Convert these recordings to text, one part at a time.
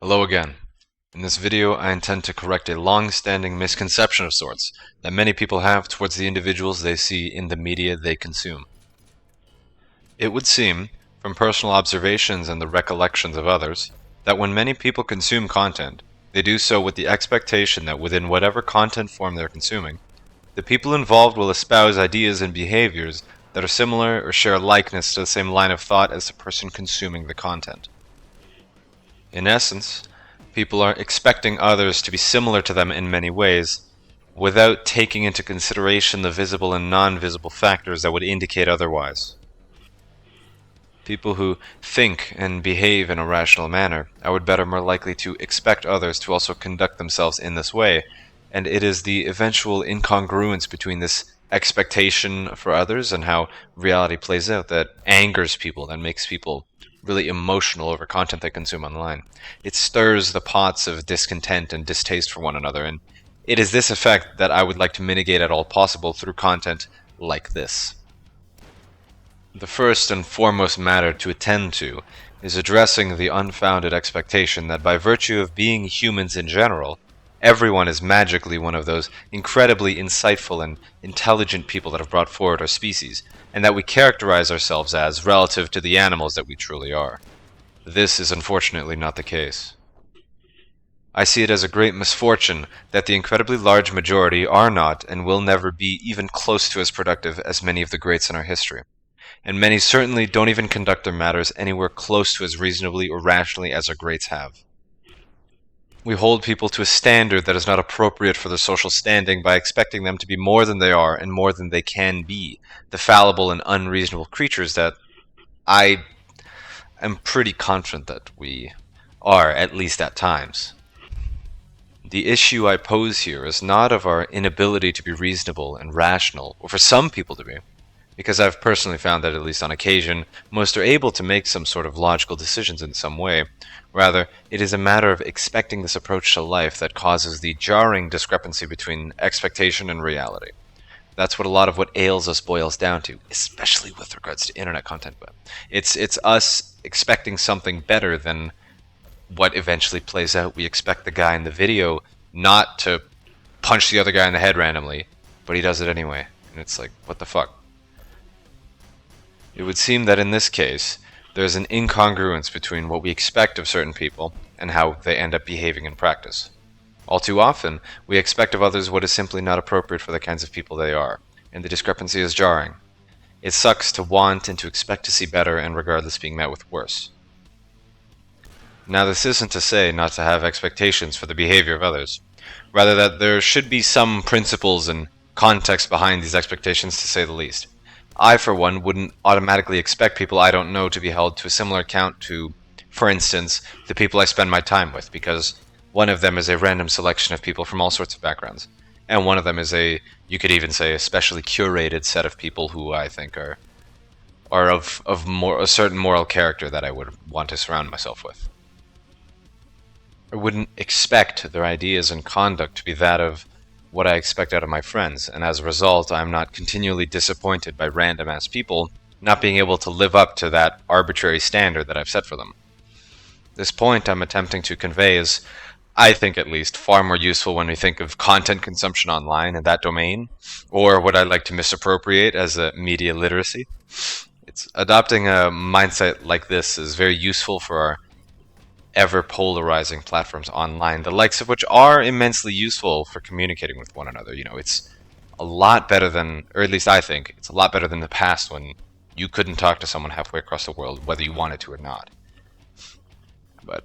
Hello again. In this video, I intend to correct a long-standing misconception of sorts that many people have towards the individuals they see in the media they consume. It would seem, from personal observations and the recollections of others, that when many people consume content, they do so with the expectation that within whatever content form they're consuming, the people involved will espouse ideas and behaviors that are similar or share a likeness to the same line of thought as the person consuming the content. In essence, people are expecting others to be similar to them in many ways, without taking into consideration the visible and non-visible factors that would indicate otherwise. People who think and behave in a rational manner are more likely to expect others to also conduct themselves in this way, and it is the eventual incongruence between this expectation for others and how reality plays out that angers people, that makes people really emotional over content they consume online. It stirs the pots of discontent and distaste for one another, and it is this effect that I would like to mitigate at all possible through content like this. The first and foremost matter to attend to is addressing the unfounded expectation that by virtue of being humans in general, everyone is magically one of those incredibly insightful and intelligent people that have brought forward our species, and that we characterize ourselves as relative to the animals that we truly are. This is unfortunately not the case. I see it as a great misfortune that the incredibly large majority are not and will never be even close to as productive as many of the greats in our history. And many certainly don't even conduct their matters anywhere close to as reasonably or rationally as our greats have. We hold people to a standard that is not appropriate for their social standing by expecting them to be more than they are and more than they can be, the fallible and unreasonable creatures that I am pretty confident that we are, at least at times. The issue I pose here is not of our inability to be reasonable and rational, or for some people to be, because I've personally found that, at least on occasion, most are able to make some sort of logical decisions in some way. Rather, it is a matter of expecting this approach to life that causes the jarring discrepancy between expectation and reality. That's what a lot of what ails us boils down to, especially with regards to internet content. But it's us expecting something better than what eventually plays out. We expect the guy in the video not to punch the other guy in the head randomly, but he does it anyway. And it's like, what the fuck? It would seem that in this case, there's an incongruence between what we expect of certain people and how they end up behaving in practice. All too often, we expect of others what is simply not appropriate for the kinds of people they are, and the discrepancy is jarring. It sucks to want and to expect to see better and regardless being met with worse. Now, this isn't to say not to have expectations for the behavior of others, rather that there should be some principles and context behind these expectations, to say the least. I, for one, wouldn't automatically expect people I don't know to be held to a similar account to, for instance, the people I spend my time with, because one of them is a random selection of people from all sorts of backgrounds, and one of them is you could even say, a specially curated set of people who I think are of a certain moral character that I would want to surround myself with. I wouldn't expect their ideas and conduct to be that of what I expect out of my friends, and as a result, I'm not continually disappointed by random-ass people not being able to live up to that arbitrary standard that I've set for them. This point I'm attempting to convey is, I think at least, far more useful when we think of content consumption online in that domain, or what I like to misappropriate as a media literacy. It's adopting a mindset like this is very useful for our ever-polarizing platforms online, the likes of which are immensely useful for communicating with one another. It's a lot better than, or at least I think, it's a lot better than the past when you couldn't talk to someone halfway across the world, whether you wanted to or not. But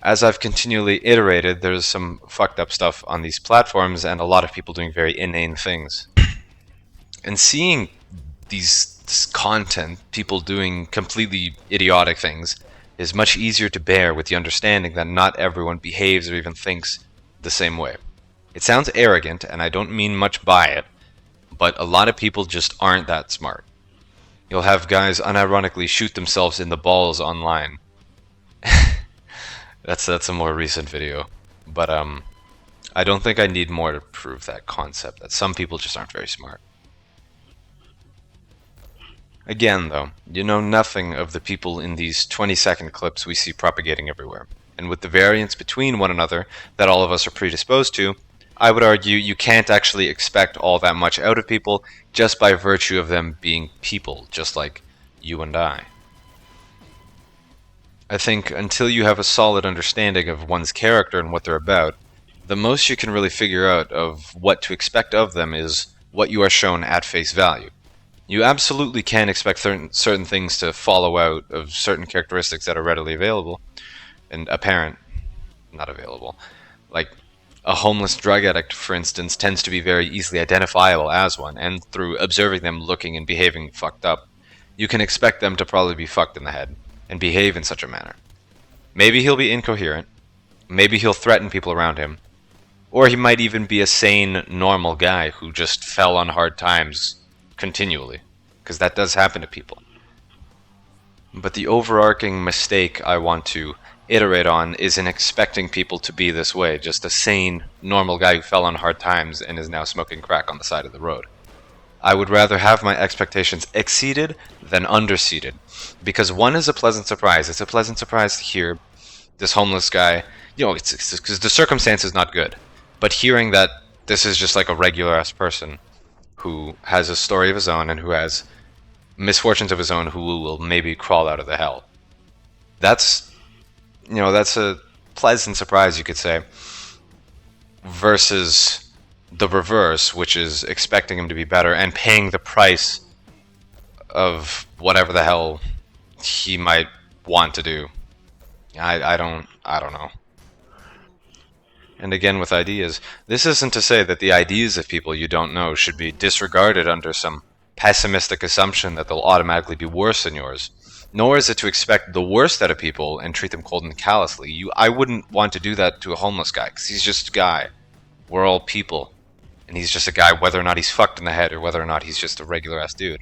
as I've continually iterated, there's some fucked up stuff on these platforms and a lot of people doing very inane things. And seeing this content, people doing completely idiotic things, is much easier to bear with the understanding that not everyone behaves or even thinks the same way. It sounds arrogant, and I don't mean much by it, but a lot of people just aren't that smart. You'll have guys unironically shoot themselves in the balls online. That's a more recent video, but I don't think I need more to prove that concept, that some people just aren't very smart. Again, though, you know nothing of the people in these 20-second clips we see propagating everywhere, and with the variance between one another that all of us are predisposed to, I would argue you can't actually expect all that much out of people just by virtue of them being people, just like you and I. I think until you have a solid understanding of one's character and what they're about, the most you can really figure out of what to expect of them is what you are shown at face value. You absolutely can expect certain things to follow out of certain characteristics that are readily available and apparent, not available. Like a homeless drug addict, for instance, tends to be very easily identifiable as one, and through observing them looking and behaving fucked up, you can expect them to probably be fucked in the head and behave in such a manner. Maybe he'll be incoherent, maybe he'll threaten people around him, or he might even be a sane, normal guy who just fell on hard times continually, because that does happen to people. But the overarching mistake I want to iterate on is in expecting people to be this way, just a sane, normal guy who fell on hard times and is now smoking crack on the side of the road. I would rather have my expectations exceeded than underseated, because one is a pleasant surprise. It's a pleasant surprise to hear this homeless guy, it's because the circumstance is not good, but hearing that this is just like a regular ass person who has a story of his own and who has misfortunes of his own, who will maybe crawl out of the hell. That's a pleasant surprise, you could say, versus the reverse, which is expecting him to be better and paying the price of whatever the hell he might want to do. I don't know. And again, with ideas, this isn't to say that the ideas of people you don't know should be disregarded under some pessimistic assumption that they'll automatically be worse than yours. Nor is it to expect the worst out of people and treat them cold and callously. I wouldn't want to do that to a homeless guy, because he's just a guy. We're all people. And he's just a guy, whether or not he's fucked in the head or whether or not he's just a regular-ass dude.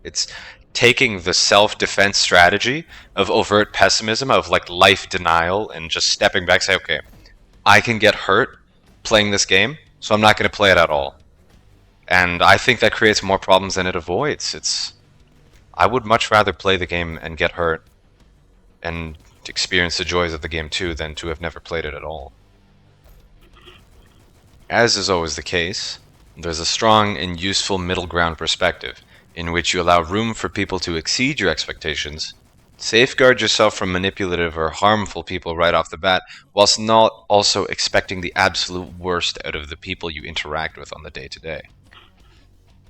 It's taking the self-defense strategy of overt pessimism, of like life denial, and just stepping back, say, okay, I can get hurt playing this game, so I'm not going to play it at all. And I think that creates more problems than it avoids. I would much rather play the game and get hurt and experience the joys of the game too than to have never played it at all. As is always the case, there's a strong and useful middle ground perspective in which you allow room for people to exceed your expectations, safeguard yourself from manipulative or harmful people right off the bat, whilst not also expecting the absolute worst out of the people you interact with on the day-to-day.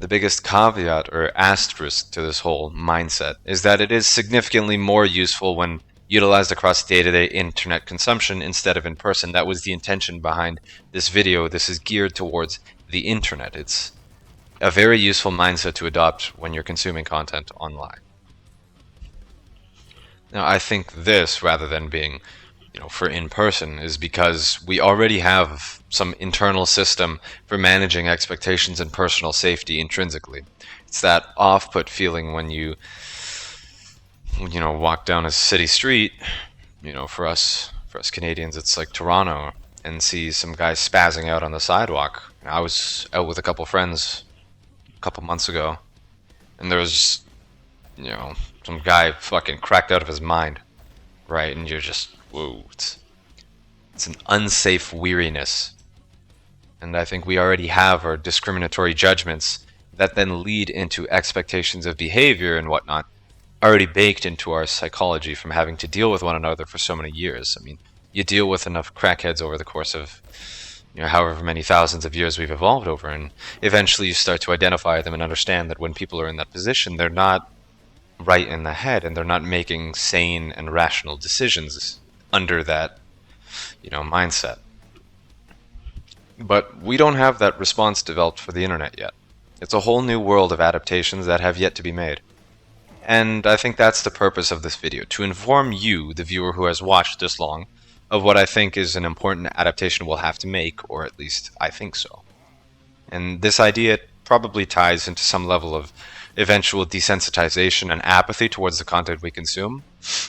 The biggest caveat or asterisk to this whole mindset is that it is significantly more useful when utilized across day-to-day internet consumption instead of in person. That was the intention behind this video. This is geared towards the internet. It's a very useful mindset to adopt when you're consuming content online. Now, I think this, rather than being, for in-person, is because we already have some internal system for managing expectations and personal safety intrinsically. It's that off-put feeling when you walk down a city street, for us Canadians, it's like Toronto, and see some guy spazzing out on the sidewalk. I was out with a couple friends a couple months ago, and there was, some guy fucking cracked out of his mind, right? And you're just, whoa, it's an unsafe weariness. And I think we already have our discriminatory judgments that then lead into expectations of behavior and whatnot, already baked into our psychology from having to deal with one another for so many years. I mean, you deal with enough crackheads over the course of however many thousands of years we've evolved over, and eventually you start to identify them and understand that when people are in that position, they're not right in the head and they're not making sane and rational decisions under that mindset. But we don't have that response developed for the internet yet. It's a whole new world of adaptations that have yet to be made. And I think that's the purpose of this video, to inform you, the viewer who has watched this long, of what I think is an important adaptation we'll have to make, or at least I think so. And this idea probably ties into some level of eventual desensitization and apathy towards the content we consume.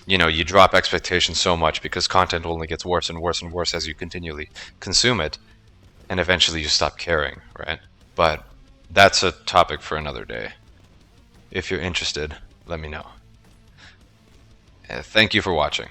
You drop expectations so much because content only gets worse and worse and worse as you continually consume it, and eventually you stop caring, right? But that's a topic for another day. If you're interested, let me know. Thank you for watching.